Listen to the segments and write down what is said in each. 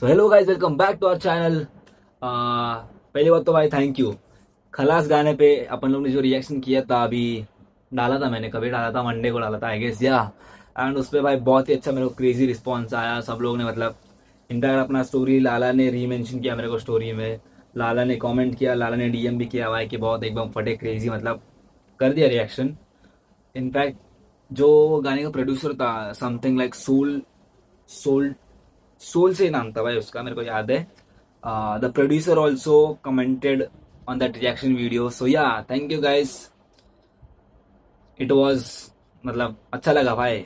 So hello guys, welcome back to our channel. पहली बात तो भाई थैंक यू। खलास गाने पे अपन लोग ने जो रिएक्शन किया था, अभी डाला था मैंने, कभी डाला था, मंडे को डाला था आई गेस या। एंड उस पर भाई बहुत ही अच्छा मेरे को क्रेजी रिस्पॉन्स आया। सब लोग ने मतलब इंस्टाग्राम अपना स्टोरी, लाला ने री मेंशन किया मेरे को स्टोरी में, लाला ने कमेंट किया, लाला ने डीएम भी किया भाई कि बहुत एकदम फटे क्रेजी मतलब कर दिया रिएक्शन। इनफैक्ट जो गाने का प्रोड्यूसर था, something like soul, soul soul से नाम था भाई उसका, मेरे को याद है। The producer also commented on that reaction video. So yeah, thank you guys, it was मतलब अच्छा लगा भाई।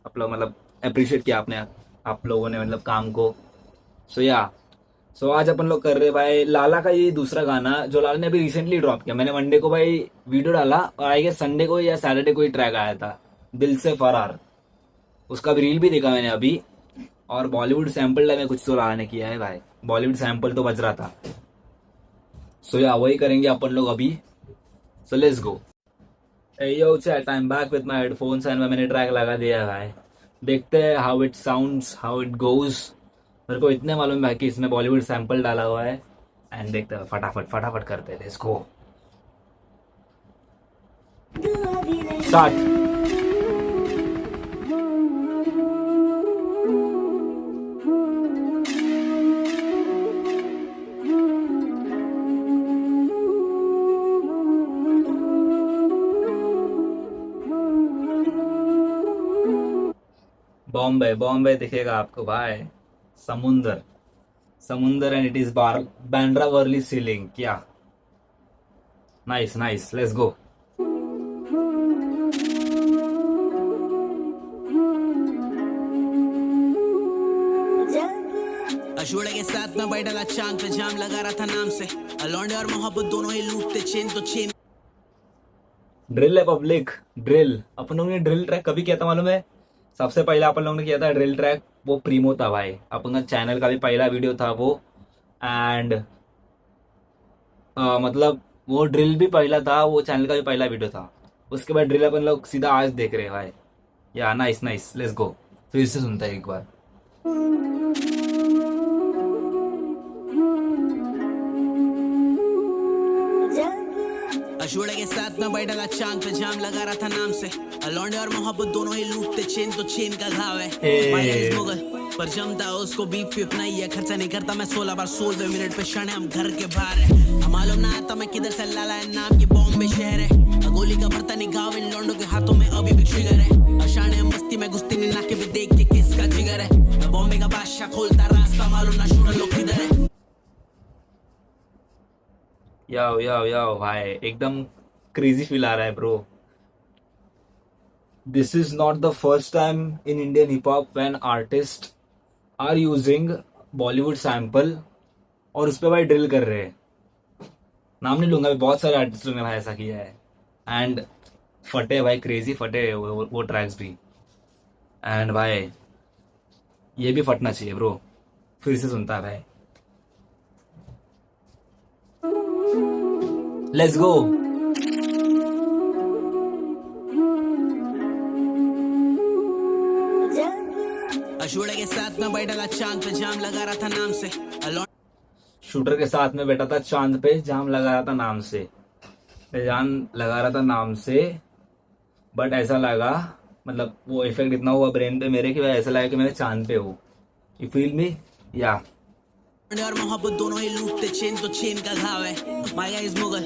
आप लोग मतलब अप्रिशिएट किया आपने, आप लोगों ने मतलब काम को। सो या, सो आज अपन लोग कर रहे भाई लाला का ये दूसरा गाना जो लाला ने अभी रिसेंटली ड्रॉप किया। मैंने मंडे को भाई वीडियो डाला और आई गेस संडे को या सैटरडे को ही ट्रैक आया था, दिल से फरार। उसका भी रील भी देखा मैंने अभी। और बॉलीवुड सैंपल में कुछ तो लाला ने किया है भाई, बॉलीवुड सैंपल तो बज रहा था। सो या, वही करेंगे अपन लोग अभी। So let's go. Yo chat, I am back with my headphones and मैंने ट्रैक लगा दिया है भाई। देखते हैं how it sounds, how it goes. मेरे को इतने मालूम है कि इसमें बॉलीवुड सैंपल डाला हुआ है। एंड देखते हैं, फटाफट फटाफट करते हैं, let's go. Start. Bombay Bombay दिखेगा आपको भाई, समुंदर समुंदर एंड इट इज बार बैंड्रा वर्ली सीलिंग क्या। Nice nice, let's go. अशोड़ा के साथ में बैठा था चांद पे, जाम लगा रहा था नाम से। अलौंडे और मोहब्बत दोनों ही लूटते चेन तो चेन। ड्रिल है पब्लिक, ड्रिल। अपन लोगों ने ड्रिल ट्रैक कभी किया था मालूम है? सबसे पहले अपन लोगों ने किया था ड्रिल ट्रैक, वो प्रीमो था भाई। अपन का चैनल का भी पहला वीडियो था वो। एंड मतलब वो ड्रिल भी पहला था, वो चैनल का भी पहला वीडियो था। उसके बाद ड्रिल अपन लोग सीधा आज देख रहे हैं भाई। या नाइस नाइस, लेट्स गो। फिर से सुनता है एक बार। अशोड़ा के साथ में बैठा था चांद पे, जाम लगा रहा था नाम से। अलौंडे और मोहब्बत दोनों ही लूटते चेन तो चेन का घाव है। माया इस मुगल पर जमता उसको बीफ फिफ नहीं है, खर्चा नहीं करता मैं 16 बार 16 मिनट पे क्षण है, हम घर के बाहर है। मालूम ना आता मैं किधर से, लाला है नाम, ये बॉम्बे शहर है। गोली का बर्ता नहीं गाँव, इन लौंडों के हाथों में अभी भी ट्रिगर है। अशाने मस्ती में घुसती नहीं, नाके पे देख के किसका जिगर है। मैं बॉम्बे का बादशाह खोलता रास्ता, मालूम ना शूटर लोग किधर है। याओ याओ याओ भाई, एकदम क्रेजी फील आ रहा है bro. This is not the first time in Indian hip hop when artist are using Bollywood sample और उस पर भाई ड्रिल कर रहे हैं। नाम नहीं लूंगा, बहुत सारे आर्टिस्टों ने भाई ऐसा किया है। एंड फटे भाई, क्रेजी फटे वो ट्रैक्स भी। एंड भाई ये भी फटना चाहिए ब्रो। फिर से सुनता है भाई, लेट्स गो। अशोड़ा के साथ में बैठा था चांद पे, जाम लगा रहा था नाम से। शूटर के साथ में बैठा था चांद पे, जाम लगा रहा था नाम से। जान लगा रहा था नाम से, बट ऐसा लगा, मतलब वो इफेक्ट इतना हुआ ब्रेन पे मेरे कि भाई ऐसा लगा कि मैंने चांद पे हूँ। यू फील मी? या और मोहब्बत दोनों ही लूटते चेन तो चेन का घाव है। माया इस मुगल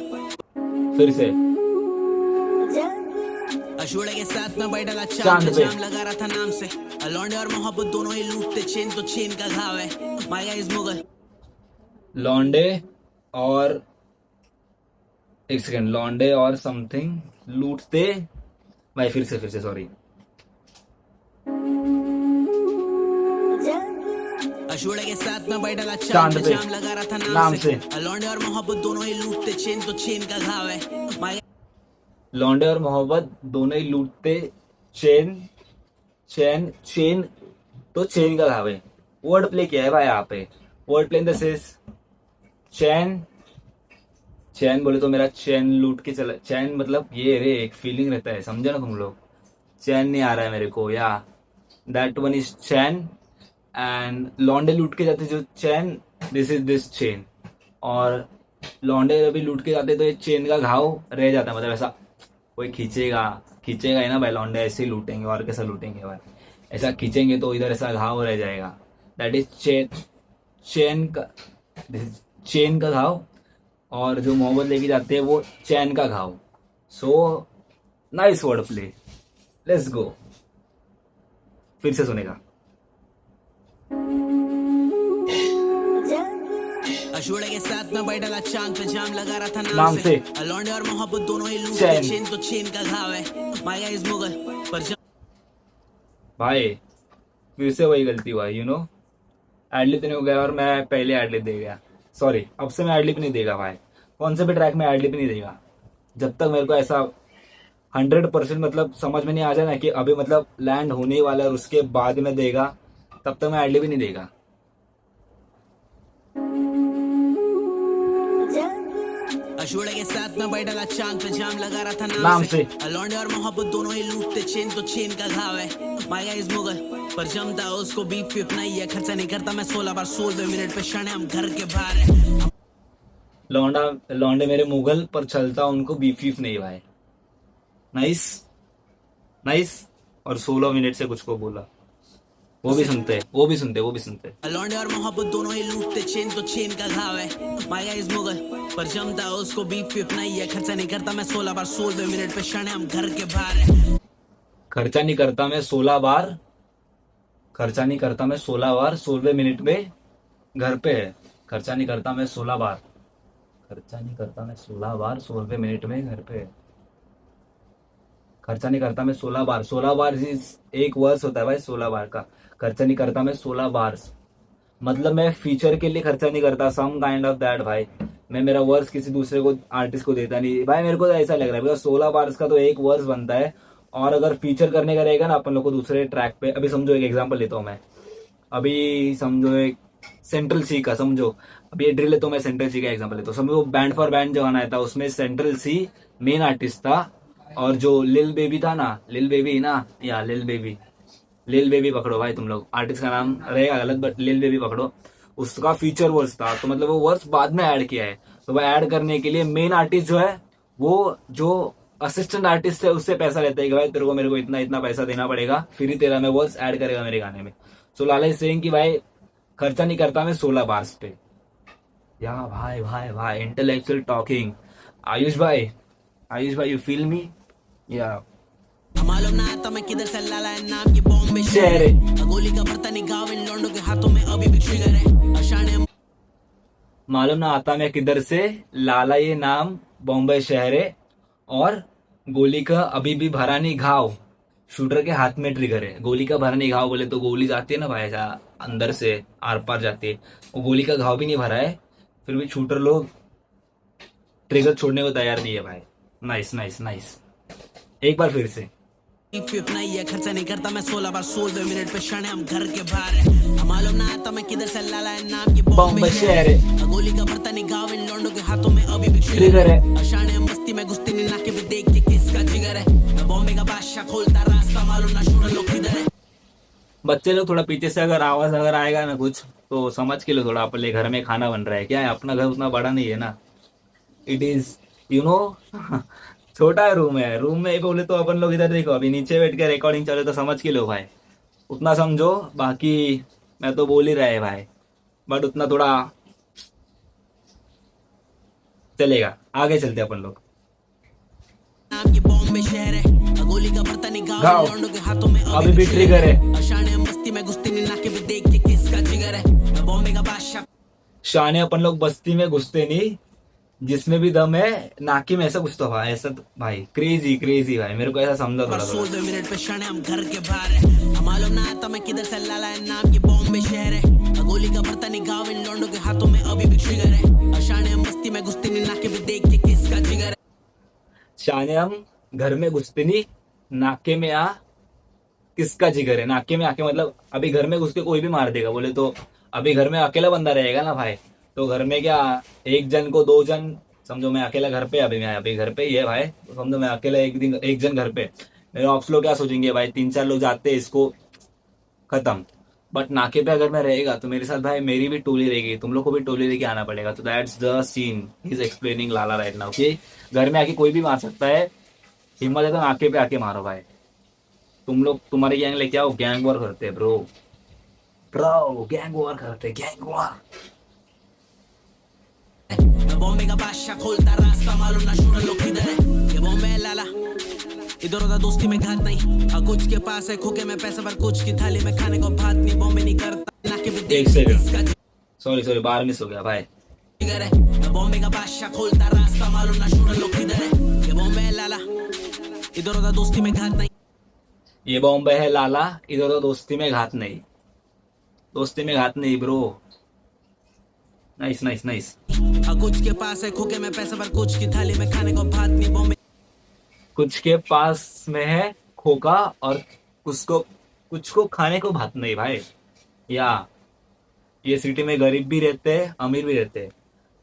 फिर से अशोड़ा के साथ में बैठा था चांद चांद पे, पे। जाम लगा रहा था नाम से। अलौंडे और मोहब्बत दोनों ही लूटते चेन तो चेन का घाव है। माया इस मुगल लौंडे और, एक सेकेंड, लौंडे और समथिंग लूटते। भाई फिर से सॉरी। अशोड़ा के साथ में बैठा था चांद चांद पे, पे जाम लगा रहा था नाम से। अलौंडे और मोहब्बत दोनों ही लूटते चेन तो चेन का घाव है। माया लौंडे और मोहब्बत दोनों ही लूटते चेन, चैन चेन तो चेन का घाव है। वर्ड प्ले किया है भाई यहाँ पे। Word play in the sense, चैन, चैन बोले तो मेरा चैन लूट के चला। चैन मतलब ये रे, एक फीलिंग रहता है, समझे ना तुम लोग? चैन नहीं आ रहा है मेरे को, या that one is chain, and लौंडे लूट के जाते जो चैन, दिस इज दिस चेन। और लौंडे अभी लूट के जाते तो ये चेन का घाव रह जाता, मतलब ऐसा कोई खींचेगा, खींचेगा ही ना भाई, लौंडे ऐसे ही लूटेंगे और कैसा लूटेंगे भाई, ऐसा खींचेंगे तो इधर ऐसा घाव रह जाएगा। दैट इज चेन, चेन का, चेन का घाव। और जो मोहब्बत लेके जाते हैं वो चैन का घाव। So nice word play, let's go. फिर से सुनेगा। अशोड़े के साथ में बैठा चांद पे जाम लगा रहा था नाम नाम से। से। लौंडे और मोहब्बत दोनों ही लूटते चैन। चेन तो चेन का घाव है। माया इज मुगल पर भाई फिर से वही गलती हुआ, यू नो, एडलिप नहीं हो गया और मैं पहले एडलिप दे गया। सॉरी, अब से मैं एडलिप नहीं देगा भाई, कौन से भी ट्रैक में एडलिप नहीं देगा जब तक मेरे को ऐसा 100% मतलब समझ में नहीं आ जाए ना कि अभी मतलब लैंड होने ही वाला है और उसके बाद में देगा, तब तक मैं एडलिप ही नहीं देगा। अशोड़े के साथ में बैठा चांद पे जाम लगा रहा था नाम नाम से। से। लौंडे और मोहब्बत दोनों ही लूटते चेन तो चेन का घाव है। माया इज मुगल पर जमता उसको बीप फिप नहीं है। खर्चा नहीं करता मैं 16 बार 16 मिनट पे क्षण हम घर के बाहर है। लौंडा लौंडे मेरे मुगल पर चलता उनको बीफ वीफ नहीं भाई। Nice nice. और 16 मिनट से कुछ को बोला, वो भी सुनते, वो भी सुनते, वो भी सुनते। लौंडे और मोहब्बत दोनों ही लूटते चेन तो चेन का घाव है। माया इज मुगल पर जमता उसको बीप फिप नहीं है। खर्चा नहीं करता मैं 16 बार 16 मिनट पे क्षण हम घर के बाहर है। खर्चा नहीं करता मैं 16 बार, खर्चा नहीं करता मैं 16 बार 16वें मिनट में घर पे है। खर्चा नहीं करता मैं 16 बार, खर्चा नहीं करता मैं 16 बार 16वें मिनट में घर पे है। खर्चा नहीं करता मैं 16 बार, 16 बार एक वर्स होता है भाई 16 बार का। खर्चा नहीं करता मैं 16 बार, मतलब मैं फीचर के लिए खर्चा नहीं करता, सम काइंड ऑफ दैट भाई। मैं मेरा वर्स किसी दूसरे को आर्टिस्ट को देता नहीं भाई, मेरे को तो ऐसा लग रहा है बिकॉज 16 बार्स का तो एक वर्स बनता है। और अगर फीचर करने का रहेगा ना अपन लोग को दूसरे ट्रैक पे, अभी समझो एक एग्जांपल लेता हूँ मैं, अभी समझो एक सेंट्रल सी का, समझो अभी ये ड्रिल है तो मैं सेंट्रल सी का एग्जांपल लेता हूँ। समझो बैंड फॉर बैंड जो गाना था उसमें सेंट्रल सी मेन आर्टिस्ट था, और जो लिल बेबी था ना, लिल बेबी ना, या लिल बेबी, लिल बेबी पकड़ो भाई तुम लोग, आर्टिस्ट का नाम रहेगा गलत बट लिल बेबी पकड़ो, उसका फीचर वर्स था। तो मतलब वो वर्स बाद में ऐड किया है, तो वो ऐड करने के लिए मेन आर्टिस्ट जो है वो जो असिस्टेंट आर्टिस्ट है उससे पैसा लेता है कि भाई तेरे को मेरे को इतना इतना पैसा देना पड़ेगा, फिर ही तेरा मैं वर्स ऐड करेगा मेरे गाने में। सो लाला इज सेइंग कि भाई खर्चा नहीं करता मैं 16 बार्स पे। या भाई भाई भाई इंटेलेक्चुअल टॉकिंग। आयुष भाई, आयुष भाई यू फील मी? या मालूम ना आता मैं किधर से लाला है नाम की बॉम्बे शहर है। गोली का बर्तन गाँव इन लौंडों के हाथों में अभी भी ट्रिगर है। अशाने मालूम ना आता मैं किधर से, लाला ये नाम बॉम्बे शहर है, और गोली का अभी भी भरा नहीं घाव, शूटर के हाथ में ट्रिगर है। गोली का भरा नहीं घाव बोले तो गोली जाती है ना भाई ऐसा अंदर से आर पार जाती है, वो गोली का घाव भी नहीं भरा है, फिर भी शूटर लोग ट्रिगर छोड़ने को तैयार नहीं है भाई। नाइस नाइस नाइस, एक बार फिर से। फिप नहीं है। खर्चा नहीं करता मैं 16 बार 16 मिनट पे क्षण हम घर के बाहर है। मालूम ना आता मैं किधर से लाला है नाम की बॉम्बे शहर है, गोली का बर्तन गाँव इन लौंडों के हाथों में अभी भी ट्रिगर है। अशाने मस्ती में घुसती नहीं नाके पे देख के किसका जिगर है। मैं बॉम्बे का बादशाह खोलता रास्ता मालूम ना शूटर लोग किधर है। बच्चे लोग थोड़ा पीछे से अगर आवाज अगर आएगा ना कुछ तो समझ के लो, थोड़ा अपने घर में खाना बन रहा है, क्या है अपना घर उतना बड़ा नहीं है ना, इट इज यू नो छोटा रूम है, रूम में बोले तो अपन लोग इधर देखो अभी नीचे बैठ के रिकॉर्डिंग चले तो समझ के लो भाई, उतना समझो। बाकी मैं तो बोल ही रहा है भाई, बट उतना थोड़ा चलेगा, आगे चलते अपन लोग। नाम की बॉम्बे शहर है। गोली का बर्तन गाँव गाँव। इन लौंडों के हाथों में अभी भी ट्रिगर है। अशाने मस्ती में घुसती नहीं नाके पे देख के किसका जिगर है। मैं बॉम्बे का बादशाह शाने अपन लोग बस्ती में घुसते नहीं, जिसमें भी दम है नाकी में, ऐसा कुछ तो भाई, ऐसा तो भाई क्रेजी क्रेजी भाई, मेरे को ऐसा समझा थोड़ा थोड़ा। 16 मिनट पे क्षण हम घर के बाहर है। मालूम ना आता मैं किधर से लाला है नाम की बॉम्बे शहर है। गोली का बर्तन गाँव इन लौंडों के हाथों में अभी भी ट्रिगर है। अशाने मस्ती में घुसती नहीं नाके पे देख के किसका जिगर है। शाने हम घर में घुसते नहीं, नाके में आ किसका जिगर है। नाके में आके मतलब अभी घर में घुस के कोई भी मार देगा बोले तो, अभी घर में अकेला बंदा रहेगा ना भाई, तो घर में क्या एक जन को दो जन, समझो मैं अकेला घर पे, अभी मैं अभी घर पे ही है भाई, तो समझो मैं अकेला एक दिन एक जन घर पे, मेरे ऑप्स लोग क्या सोचेंगे भाई 3-4 लोग जाते हैं इसको खत्म, बट नाके पे अगर मैं रहेगा तो मेरे साथ भाई मेरी भी टोली रहेगी, तुम लोग को भी टोली लेके आना पड़ेगा। तो that's the scene he is explaining Lala right now कि घर में आके कोई भी मार सकता है, हिम्मत है तो नाके पे आके मारो भाई। तुम लोग तुम्हारी गैंग लेके आओ, गैंग वॉर करते हैं ब्रो, ब्रो गैंग वॉर करते हैं, गैंग वॉर। मैं बॉम्बे का बादशाह खोलता रास्ता, मालूम ना शूटर लोग किधर है। ये बॉम्बे है लाला, इधर उधर दोस्ती में घात नहीं। हाँ कुछ के पास है खोके में पैसे, पर कुछ की थाली में खाने को भात नहीं। बॉम्बे नहीं करता नाके पे देख एक सेकंड, इसका सॉरी बाहर मिस हो गया भाई। जिगर है। मैं बॉम्बे का बादशाह खोलता रास्ता, मालूम ना शूटर लोग किधर है। ये बॉम्बे है लाला, इधर उधर दोस्ती में घात नहीं। ये बॉम्बे है लाला, इधर उधर दोस्ती में घात नहीं, दोस्ती में घात नहीं ब्रो। Nice nice nice. हाँ कुछ के पास है खोके में पैसे, पर कुछ की थाली में खाने को भात नहीं। बॉम्बे कुछ के पास में है खोका और कुछ को खाने को भात नहीं भाई। या ये सिटी में गरीब भी रहते हैं, अमीर भी रहते हैं।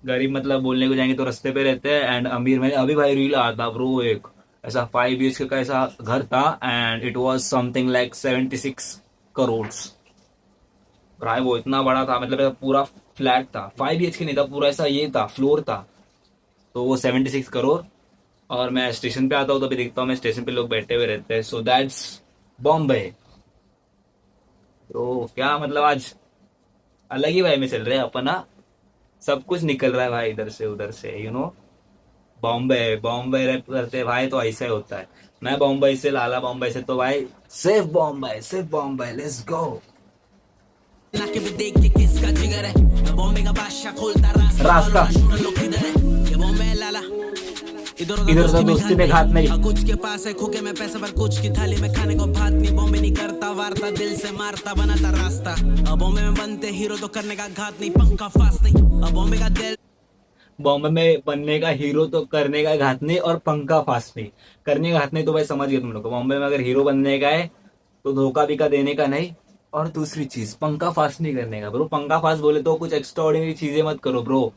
गरीब मतलब बोलने को जाएंगे तो रास्ते पे रहते हैं, एंड अमीर में अभी भाई रील आता था ब्रो, एक ऐसा 5 BHK का ऐसा घर था and it was something like 76 crore भाई। वो इतना बड़ा था, मतलब ऐसा पूरा फ्लैट था, 5 BHK नहीं था, पूरा ऐसा ये था, फ्लोर था। तो वो 76 करोड़। और मैं स्टेशन पे आता हूँ तो भी देखता हूँ मैं स्टेशन पे लोग बैठे हुए रहते हैं। So that's Bombay. तो क्या मतलब आज अलग ही भाई में चल रहे हैं अपन ना, सब कुछ निकल रहा है भाई इधर से उधर से, you know. Bombay Bombay rap करते हैं भाई तो ऐसा ही होता है। मैं बॉम्बे से, लाला बॉम्बे से, तो भाई सिर्फ बॉम्बे, लेट्स गो। नाके पे देख के किसका जिगर है। मैं बॉम्बे का बादशाह खोलता रास्ता, शूटर लोग किधर है। ये बॉम्बे है लाला, इधर उधर दोस्ती में घात नहीं। हाँ कुछ के पास है खोके में पैसे, पर कुछ की थाली में खाने को भात नहीं। बॉम्बे नहीं करता वार्ता, दिल से मारता, बनाता रास्ता। बॉम्बे में बनते हीरो तो करने का घात नहीं, पंखा फास्ट नहीं। बॉम्बे का दिल, बॉम्बे में बनने का हीरो तो करने का घात नहीं और पंखा फास्ट नहीं। करने का घात नहीं तो भाई समझ गए तुम लोग को। बॉम्बे में अगर हीरो बनने का है तो धोखा भी का देने का नहीं, और दूसरी चीज पंखा फास्ट नहीं करने का ब्रो। पंखा फास्ट बोले तो कुछ एक्स्ट्रा ऑर्डिनरी चीजें मत करो ब्रो,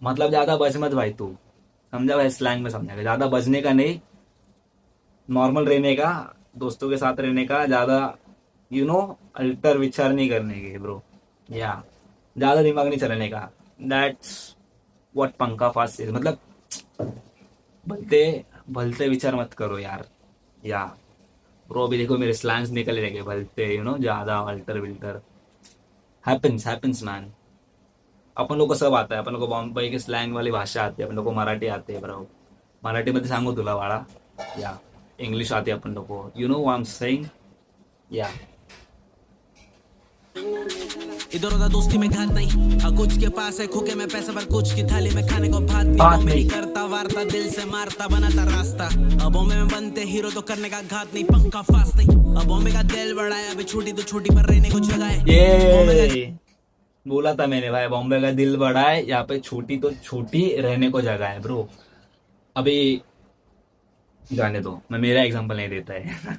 मतलब ज्यादा बज मत भाई तू, समझा भाई, स्लैंग में समझेगा। ज्यादा बजने का नहीं, नॉर्मल रहने का, दोस्तों के साथ रहने का, ज्यादा यू नो अल्टर विचार नहीं करने के ब्रो, या ज्यादा दिमाग नहीं चलाने का। दैट्स व्हाट पंखा फास्ट इज, मतलब भलते भलते विचार मत करो यार। या ब्रो अभी देखो मेरे स्लैंग्स निकल रहे भलते, यू नो, ज्यादा अल्टर विल्टर। Happens man. अपन लोग को सब आता है, अपन लोग को बॉम्बे की स्लैंग वाली भाषा आती है, अपन लोग को मराठी आती है ब्रो। मराठी मध्ये सांगू तुला वाड़ा, या इंग्लिश आती है अपन लोग को, you know what I am saying. या इधर उधर दोस्ती में घात नहीं। हाँ कुछ के पास है खोके में पैसे, पर कुछ की थाली में खाने को भात नहीं। बॉम्बे नहीं करता वार्ता, दिल से मारता, बनाता रास्ता। बॉम्बे में बनते हीरो तो करने का घात नहीं, पंखा फास्ट नहीं। बॉम्बे का दिल बड़ा है, अभी छोटी तो छोटी पर रहने को जगह है। ये बोला था मैंने भाई, बॉम्बे का दिल बड़ा है, यहाँ पे छोटी तो छोटी रहने को जगह है ब्रो। अभी जाने दो, मैं मेरा एग्जांपल नहीं देता है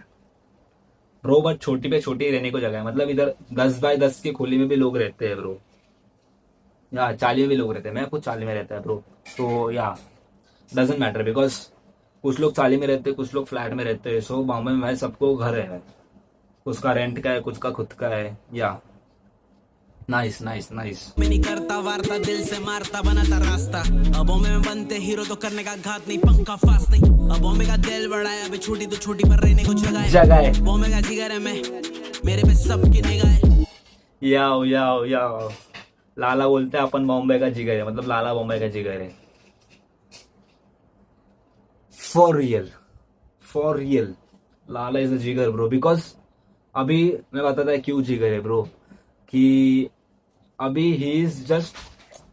ब्रो, बट छोटी पे छोटी रहने को जगह है, मतलब इधर 10x10 की खोली में भी लोग रहते हैं ब्रो, या 40 में भी लोग रहते हैं। मैं खुद 40 में रहता है ब्रो, तो या डजेंट मैटर, बिकॉज कुछ लोग 40 में रहते हैं, कुछ लोग फ्लैट में रहते हैं। सो बॉम्बे में भाई सबको घर है, कुछ का रेंट का है, कुछ का खुद का है। या नाइस नाइस नाइस। मैं नहीं करता वार्ता, दिल से मारता, बनाता रास्ता। बॉम्बे में बनते हीरो तो करने का घात नहीं, पंखा फास्ट नहीं। बॉम्बे का दिल बड़ा है, अभी छोटी तो छोटी पर रहने को जगह है। बॉम्बे का जिगर है मैं, मेरे पे सबकी निगाह है। याओ लाला बोलते हैं अपन बॉम्बे का जिगर है, मतलब लाला बॉम्बे का जिगर है। For real Lala is a जिगर ब्रो, बिकॉज अभी मैं बताता है क्यों जिगर है ब्रो, कि अभी ही इज जस्ट,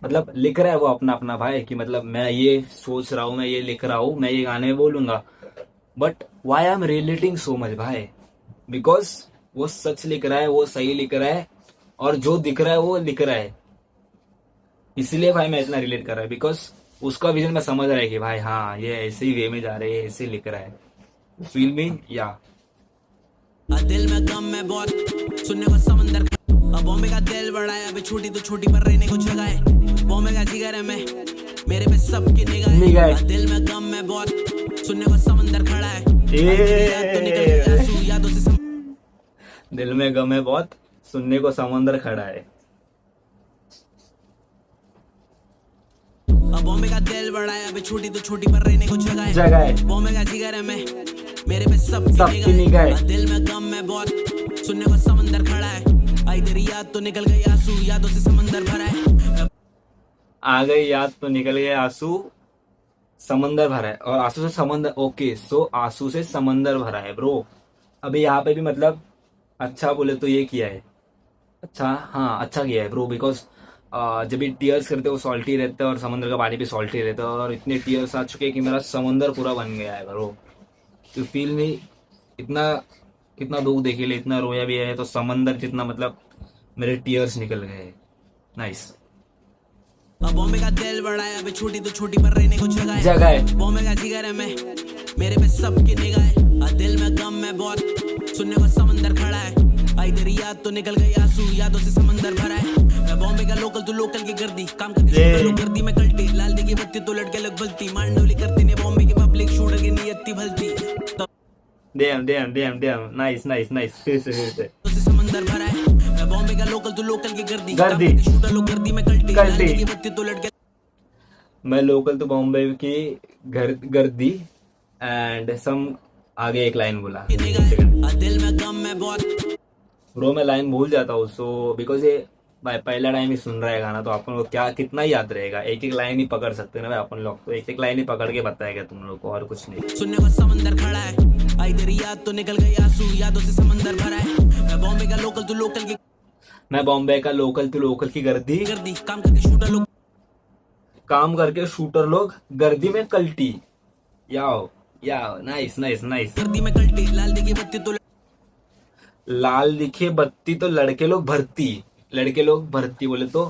मतलब लिख रहा है वो अपना अपना भाई, कि मतलब मैं ये सोच रहा हूँ, मैं ये लिख रहा हूँ, मैं ये गाने में बोलूंगा, but why I am relating so much भाई, बिकॉज वो सच लिख रहा है, वो सही लिख रहा है, और जो दिख रहा है वो लिख रहा है, इसलिए भाई मैं इतना रिलेट कर रहा है, बिकॉज उसका विजन मैं समझ रहा है कि भाई हाँ ये ऐसे ही वे में जा रहे हैं, ऐसे लिख रहा है, फील मी। या दिल में गम में बहुत, सुनने को समंदर। बॉम्बे का दिल बड़ा है, अभी छोटी तो छोटी पर रहने को जगह है। बॉम्बे का जिगर है मैं, मेरे पे सबकी निगाह है। दिल में गम में बहुत, सुनने को समंदर खड़ा है। दिल में गम है बहुत, सुनने को समंदर खड़ा है। अब बॉम्बे का दिल बड़ा है, अभी छोटी तो छोटी पर रहने को जगह है। बॉम्बे का जिगर है मैं, मेरे पे सबकी सबकी निगाह है। दिल में गम में बहुत, सुनने को समंदर खड़ा है। आई तेरी याद तो निकल गई आंसू, यादों से समंदर भरा है। आ गई याद तो निकल गए आंसू, समंदर भरा है। और आंसू से समंदर, ओके सो आंसू से समंदर भरा है ब्रो। अभी यहाँ पे भी मतलब अच्छा बोले तो ये किया है, अच्छा हाँ अच्छा किया है ब्रो, बिकॉज जब भी टीयर्स करते हो सॉल्टी रहते हैं और समंदर का पानी भी सॉल्टी रहता है, और इतने टीयर्स आ चुके हैं कि मेरा समंदर पूरा बन गया है ब्रो। यू फील मी, इतना इतना दुख देखे ले, इतना रोया भी है, तो समंदर जितना मतलब मेरे टीयर्स निकल गए। नाइस। अब बॉम्बे का दिल बड़ा है, अभी छोटी तो छोटी पर रहने को जगह है। बॉम्बे का जिगर है मैं, मेरे पे सबकी निगाह है। दिल में गम में बहुत, सुनने को समंदर खड़ा है। आई तेरी याद तो निकल गई आंसू, यादों से समंदर भरा है। मैं बॉम्बे का लोकल तू लोकल की गर्दी, काम करके शूटर लोग गर्दी में कल्टी। लाल दी की बत्ती तो लड़के लग भलती, मांडोली करती ने बॉम्बे की पब्लिक शूटर की नियति भलती। Damn nice nice nice. फिर से समंदर भरा है। मैं बॉम्बे का लोकल तू लोकल की गर्दी, शूटर लोग गर्दी में कल्टी। लाल दी की बत्ती तो लड़के, मैं लोकल तो बॉम्बे की गर्दी एंड सम आगे एक लाइन बोला। दिल में गम में बहुत ब्रो मैं लाइन भूल जाता हूँ, सो बिकॉज ये भाई पहला टाइम ही सुन रहा है गाना, तो अपन को क्या कितना याद रहेगा, एक एक लाइन ही पकड़ सकते हैं ना भाई अपन लोग, तो एक एक लाइन ही पकड़ के बताएगा तुम लोग को, और कुछ नहीं। सुनने को समंदर खड़ा है। आई तेरी याद तो निकल गई आंसू, यादों से समंदर भरा है। मैं बॉम्बे का लोकल तू लोकल की, मैं बॉम्बे का लोकल तू लोकल की गर्दी, काम करके शूटर लोग, काम करके शूटर लोग गर्दी में कल्टी। याओ नाइस नाइस नाइस। गर्दी में कल्टी। लाल दी की बत्ती तो लाल दिखे बत्ती तो लड़के लोग भर्ती, लड़के लोग भर्ती बोले तो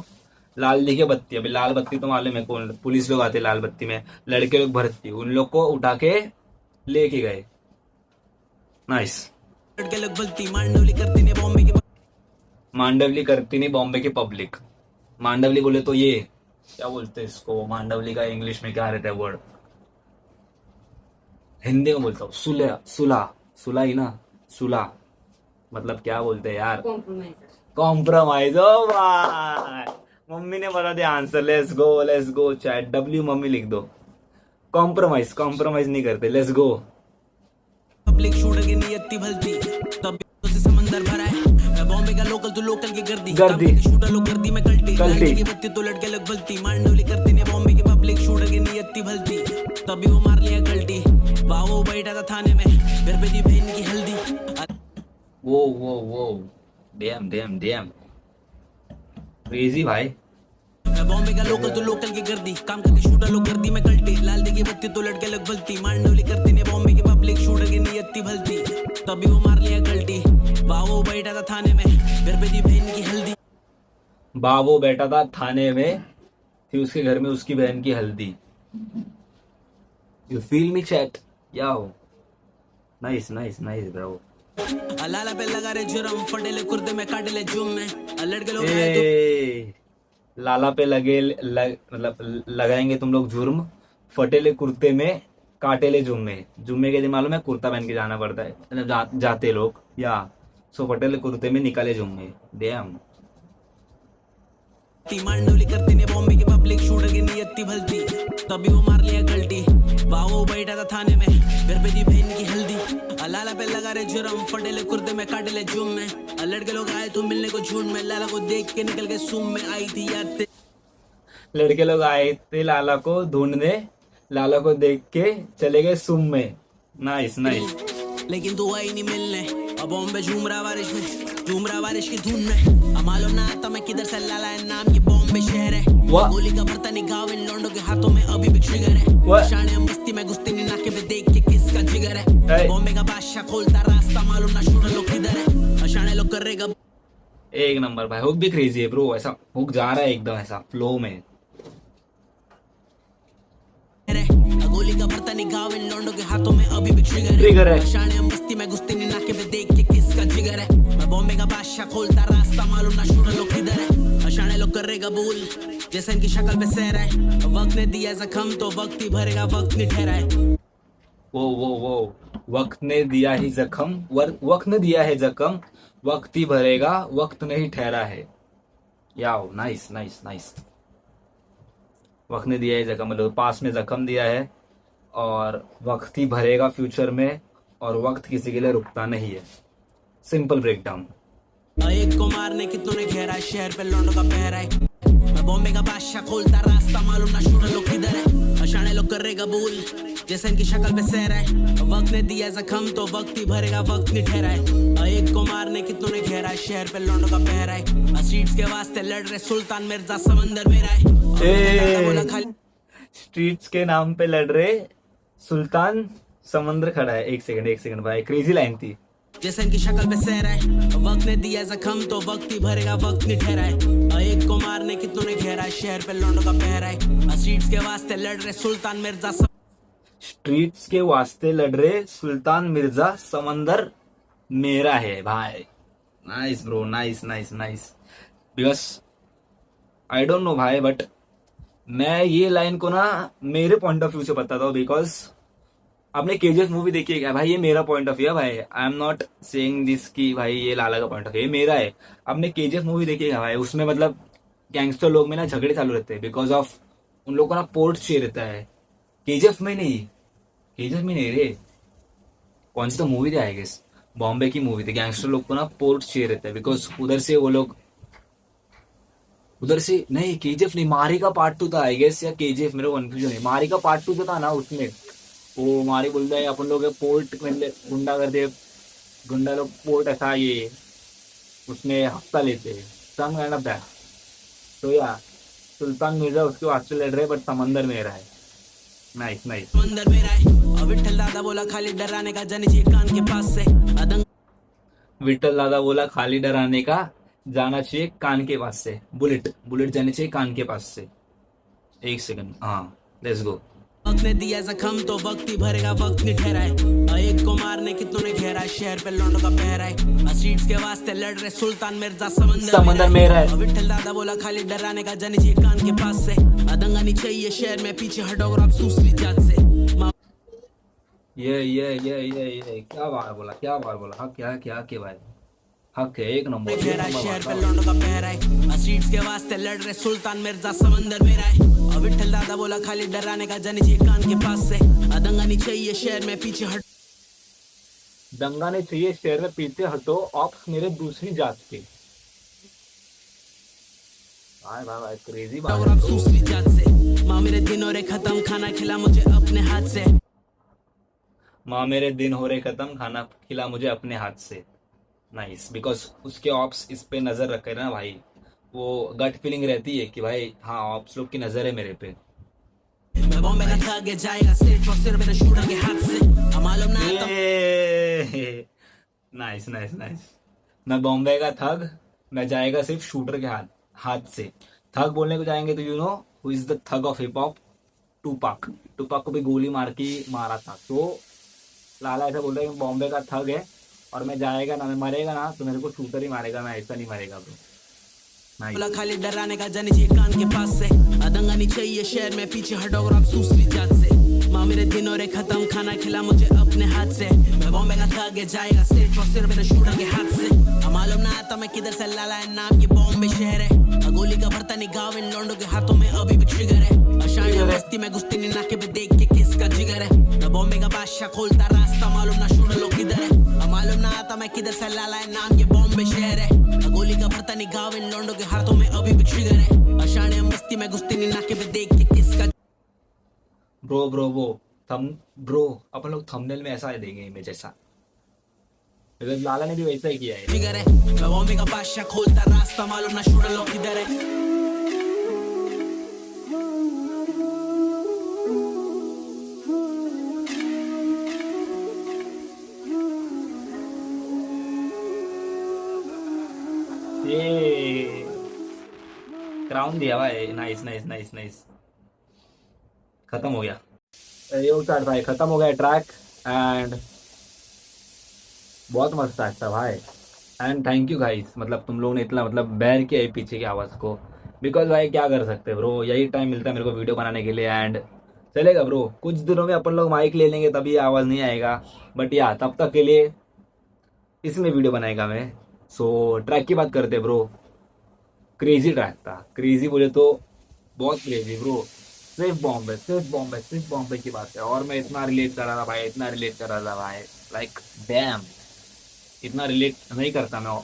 लाल दिखे बत्ती, अभी लाल बत्ती तो मालूम है कौन, पुलिस लोग आते लाल बत्ती में, लड़के लोग भर्ती, उन लोग को उठा के लेके गए। नाइस। लड़के लोग भलती, मांडोली करती ने बॉम्बे की, मांडवली करती नहीं बॉम्बे की पब्लिक। मांडवली बोले तो ये क्या बोलते हैं इसको, मांडवली का इंग्लिश में क्या रहता है वर्ड, हिंदी में बोलता हूँ सुलह, सुला ही ना, सुला मतलब क्या बोलते हैं यार, कॉम्प्रोमाइज। ओ भाई मम्मी ने बता दिया answer, let's go chat, W mummy लिख दो। कॉम्प्रोमाइज नहीं करते, लेट्स गो। पब्लिक शूटर की नियति भलती, तब से समंदर भरा है। मैं बॉम्बे का लोकल तू लोकल की गर्दी, शूटर लोग गर्दी में कल्टी। लड़की की बत्ती तो लड़के लग भलती, मांडोली करती ने बॉम्बे की पब्लिक शूटर की नियति भलती, तभी वो मार लिया गलती। बाबू बैठा था थाने में, घर पे दी बहन की हल्दी। वो डैम क्रेजी भाई। मैं बॉम्बे का लोकल तो लोकल की गर्दी, काम करके शूटर लोग गर्दी में कल्टी। लाल दी की बत्ती तो लड़के लग भलती, मांडोली करती ने बॉम्बे की पब्लिक शूटर की नियति भलती, तभी वो मार लिया गलती। बाबू बैठा था थाने में, घर पे दी बहन की हल्दी। बाबू बैठा था थाने में, थी उसके घर में उसकी बहन की हल्दी। यू फील मी चैट, याओ नाइस ब्रो। लाला पे लगा रे जुर्म, फटेले कुर्ते में काटेले जुम में, लड़के लोग लाला पे मतलब लगाएंगे तुम लोग जुर्म, फटेले कुर्ते में काटेले जुम्मे। जुम्मे के दिन मालूम है कुर्ता पहन के जाना पड़ता है, मतलब जाते लोग, या सो फटेले कुर्ते में निकाले जुम्मे। डैम। मांडोली करती ने बॉम्बे की पब्लिक शूटर की नियति भलती, तभी वो मार लिया गलती। बाबू बैठा था थाने में, घर पे दी बहन की हल्दी। लाला पे लगा रे जुर्म, फटेले कुर्ते में काटेले जुम में, लड़के लोग आए तो मिलने को झूठ में, लाला को देख के निकल के सुम में। आई थी याद, लड़के लोग आए थे लाला को ढूंढने, लाला को देख के चले गए सुम में। नाइस, लेकिन तू आई नहीं मिलने। अब बॉम्बे झूम रहा बारिश की धुन में, मालूम ना आता मैं किधर से, लाला है नाम ये बॉम्बे शहर है। गोली का भरता निगाह इन लौंडों के हाथों में अभी भी ट्रिगर है। शाने मस्ती में घुसती नहीं नाके पे देख के किसका जिगर है। बॉम्बे का बादशाह खोलता रास्ता, मालूम ना शूटर लोग किधर है। शाने लोग करेगा एक नंबर भाई, हुक भी क्रेजी है ब्रो, ऐसा हुक जा रहा है एकदम ऐसा फ्लो में। गोली का भरता निगाह इन लौंडों के हाथों में अभी भी ट्रिगर है। शाने मस्ती में घुसती नहीं नाके पे देख के किसका जिगर है। मैं बॉम्बे का बादशाह खोलता रास्ता, मालूम ना शूटर लोग किधर है। शाने लोग करेगा बोल जैसे इनकी शक्ल पे सहरा है। वक्त ने दिया जख्म तो वक्त ही भरेगा, वक्त नहीं ठहरा है। वो वक्त ने दिया ही जख्म, वक्त ने दिया है जख्म, वक्त ही भरेगा वक्त नहीं ठहरा है। याओ, नाइस नाइस नाइस। वक्त ने दिया है जख्म, मतलब पास में जख्म दिया है, और वक्त ही भरेगा फ्यूचर में, और वक्त किसी के लिए रुकता नहीं है। Simple break down. एक को मारने की तूने घेरा है, शहर पे लौंडों का पहरा है। मैं बॉम्बे का बादशाह, खोलता रास्ता, मालूम ना शूटर लोग किधर है। अशाने लोग कर रहे कबूल, जैसे इनकी शक्ल पे सहरा है। वक्त ने दिया जख्म तो वक्त ही भरेगा, वक्त नहीं ठहरा है। एक को मारने की तूने घेरा है, शहर पे लौंडों का पहरा है। स्ट्रीट्स के वास्ते लड़ रहे सुल्तान मिर्जा, समंदर मेरा है। बोला खाली स्ट्रीट्स के नाम पे लड़ रहे सुल्तान, समंदर खड़ा है। एक सेकंड भाई, क्रेजी लाइन थी। जैसे इनकी शक्ल पे सहरा है। वक्त ने दिया जख्म तो वक्त ही भरेगा, वक्त नहीं ठहरा है। एक को मारने की तूने घेरा है, शहर पे लौंडों का पहरा है। स्ट्रीट्स के वास्ते लड़ रहे सुल्तान मिर्जा, स्ट्रीट्स के वास्ते लड़ रहे सुल्तान मिर्जा, समंदर मेरा है भाई। Nice bro, nice nice nice. Because I don't know भाई, बट मैं ये लाइन को ना मेरे पॉइंट ऑफ व्यू से बताता हूँ। बिकॉज आपने केजीएफ मूवी देखी है क्या भाई? ये मेरा पॉइंट ऑफ व्यू है भाई। I am not saying this कि भाई ये लाला का पॉइंट ऑफ व्यू, ये मेरा है। आपने केजीएफ मूवी देखी है क्या भाई? उसमें मतलब गैंगस्टर लोग में ना झगड़े चालू रहते हैं, बिकॉज ऑफ उन लोगों को ना पोर्ट चाहिए रहता है। केजीएफ में नहीं, केजीएफ में नहीं रे, कौन सी तो मूवी थी आई गेस, बॉम्बे की मूवी थी। गैंगस्टर लोग को ना पोर्ट चाहिए रहता है, बिकॉज उधर से वो लोग, उधर से नहीं, केजीएफ नहीं, मारी का पार्ट 2 था आई गेस, या केजीएफ, मेरे कंफ्यूजन है। मारी का पार्ट 2 जो था ना, उसमें वो मारी बोलता है अपन लोग पोर्ट में गुंडा कर दे, गुंडा लोग पोर्ट ऐसा ये उसमें हफ्ता लेते हैं, सम काइंड ऑफ दैट। तो या सुल्तान मिर्जा उसके वास्ते लड़ रहे, बट समंदर मेरा है। Nice nice. समंदर मेरा है। विठल दादा बोला खाली डराने का, जानी चाहिए कान के पास से। विठल दादा बोला खाली डराने का, जाना चाहिए कान के पास से। बुलेट, बुलेट जानी चाहिए कान के पास से। एक सेकंड, हाँ, लेट्स गो। वक्त ने दिया जख्म तो वक्त ही भरेगा, वक्त नहीं ठहरा है। एक को मारने की तूने घेरा है, शहर पे लौंडों का पहरा है। स्ट्रीट्स के वास्ते लड़ रहे सुल्तान मिर्जा, समंदर मेरा है। विठल दादा बोला खाली डराने का, जानी चाहिए कान के पास से। दंगा नहीं चाहिए शहर में, पीछे हटो और आप दूसरी जात से। ये क्या बात बोला, क्या बात बोला। हक क्या क्या के भाई, हक है, एक नंबर। शहर पे लौंडों का पहरा है। स्ट्रीट्स के वास्ते लड़ रहे सुल्तान मिर्जा, समंदर मेरा है। विठल दादा बोला खाली डराने का, जानी चाहिए कान के पास से। दंगा नहीं चाहिए शहर में, पीछे हट, दंगा नहीं चाहिए शहर में, पीछे हटो, ऑप्स मेरे दूसरी जात के। भाई भाई भाई, क्रेजी बात और आप दूसरी जात से। माँ मेरे दिन हो रहे खत्म, खाना खिला मुझे अपने हाथ से। माँ मेरे दिन हो रहे खत्म, खाना खिला मुझे अपने हाथ से। नाइस, बिकॉज उसके ऑप्स इस पे नजर रखे ना भाई, वो गट फीलिंग रहती है कि भाई हाँ, ऑप्स लोग की नजर है मेरे पे। मैं बॉम्बे का था के जाएगा स्टेट पर, सिर्फ मेरे शूटर के हाथ से। मालूम ना आता नाइस नाइस नाइस। मैं बॉम्बे का थग, मैं जाएगा सिर्फ शूटर के हाथ हाथ से। थग बोलने को जाएंगे तो you know who is the tug of hip hop? Tupac. Tupac को भी गोली मार के मारा था। तो लाला ऐसा बोल रहा है कि बॉम्बे का थग है, और मैं जाएगा ना, मैं मरेगा ना तो मेरे को शूटर ही मारेगा, मैं ऐसा नहीं मरेगा ब्रो। बोला खाली डराने का, जानी चाहिए कान के पास से। दंगा नहीं चाहिए शहर में, पीछे हटो और आप दूसरी जात से। माँ मेरे दिन हो रहे खत्म, खाना खिला मुझे अपने हाथ से। मैं बॉम्बे का था के जाएगा स्टेट पर, सिर्फ मेरे शूटर के हाथ से। मालूम ना आता मैं किधर से, लाला है नाम, ये बॉम्बे शहर है। गोली का भरता नहीं गाँव, इन लौंडों के हाथों में अभी भी ट्रिगर है। अशानिया मस्ती में घुसती नहीं, नाके पे देख के किसका जिगर है। मैं बॉम्बे का बादशाह, खोलता रास्ता, मालूम ना शूटर लोग किधर है। मालूम ना आता मैं किधर से, लाला है नाम, ये बॉम्बे शहर है। गोली का भरता नहीं गाँव, इन लौंडों के हाथों में अभी भी ट्रिगर है। अशानिया मस्ती में घुसती नहीं, नाके पे देख के किसका। ब्रो अपन लोग थंबनेल में ऐसा देंगे इमेज ऐसा, लाला ने भी वैसा ही किया है। जिगर है। मैं बॉम्बे का बादशाह, खोलता रास्ता, मालूम ना शूटर लोग किधर है। ये क्राउन दिया हुआ है। Nice nice nice nice. खत्म हो गया ये स्टार्ट भाई, खत्म हो गया ट्रैक, एंड बहुत मस्त ट्रैक था भाई। एंड थैंक यू गाइस, मतलब तुम लोगों ने इतना मतलब बैर किया है पीछे की आवाज़ को, बिकॉज भाई क्या कर सकते हैं ब्रो, यही टाइम मिलता है मेरे को वीडियो बनाने के लिए। एंड चलेगा ब्रो, कुछ दिनों में अपन लोग माइक ले लेंगे तभी आवाज़ नहीं आएगा, बट या तब तक के लिए इसमें वीडियो बनाएगा मैं। सो ट्रैक की बात करते ब्रो, क्रेजी ट्रैक था, क्रेजी बोले तो बहुत क्रेजी ब्रो। सिर्फ बॉम्बे, सिर्फ बॉम्बे, सिर्फ बॉम्बे की बात है, और मैं इतना रिलेट कर रहा था भाई, इतना रिलेट कर रहा था भाई, लाइक डैम। इतना रिलेट नहीं करता मैं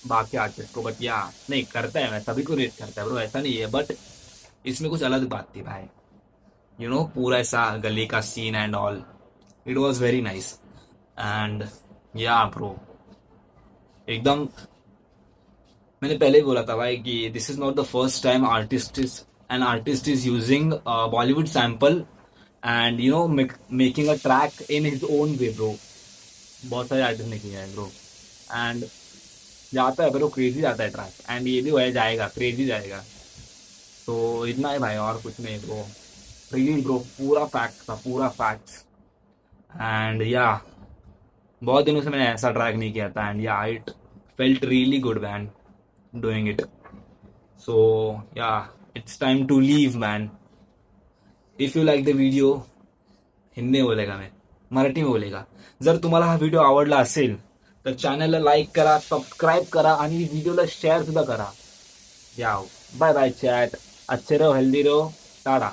बाकी आर्टिस्ट को, बट या नहीं करता है, मैं सभी को रिलेट करता है ब्रो, ऐसा नहीं है, बट इसमें कुछ अलग बात थी भाई। पूरा ऐसा गली का scene and all, it was very nice. And yeah bro, एकदम, मैंने पहले ही बोला था भाई कि this is not the first time artist is using Bollywood sample and making a track in his own way bro. बहुत सारे आर्टिस्ट ने किया है ब्रो, एंड जाता है ब्रो, क्रेजी जाता है ट्रैक, एंड ये भी हो जाएगा, क्रेजी जाएगा। तो इतना है भाई, और कुछ नहीं ब्रो, रियली ब्रो, पूरा फैक्ट था, पूरा फैक्ट्स। एंड या बहुत दिनों से मैंने ऐसा ट्रैक नहीं किया था, and yeah it felt really good man doing it. So yeah it's time to leave man. If you like the video, Hindi में बोलेगा मैं, मराठी में बोलेगा, जर तुम्हाला हा व्हिडिओ आवडला असेल तर चॅनलला लाईक करा, सबस्क्राईब करा आणि व्हिडिओला शेअर सुद्धा करा। या बाय बाय चॅट, अच्छे रहो, हेल्दी रहो, टाटा।